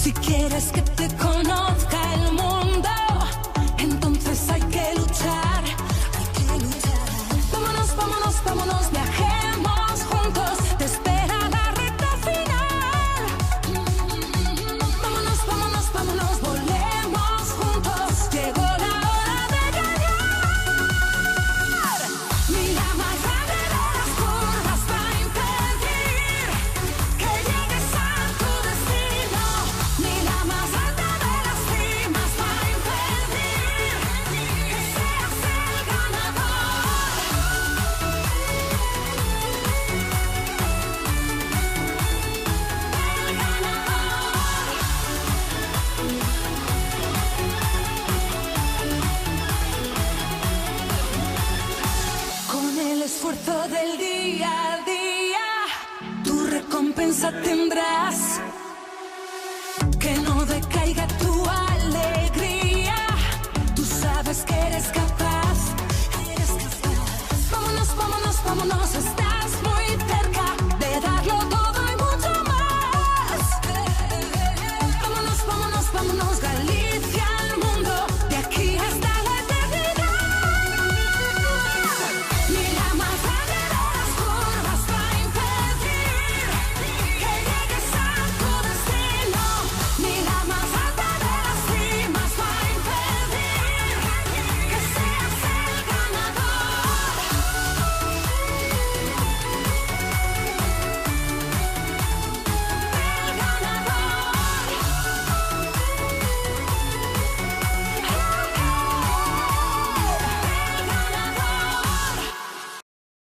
Si quieres que te conozca el mundo, entonces hay que luchar, hay que luchar. Vámonos, vámonos, vámonos, viajemos juntos, te espera la recta final. Vámonos, vámonos, vámonos, volemos juntos, llegó la hora de ganar. Ni la más grande de las curvas va a impedir que llegues a tu destino. Ni la más alta de las cimas va a impedir que seas el ganador. El ganador. Con el esfuerzo del día a día, tu recompensa tendrás. Que no decaiga tu alegría, tú sabes que eres capaz, eres capaz. Vámonos, vámonos, vámonos,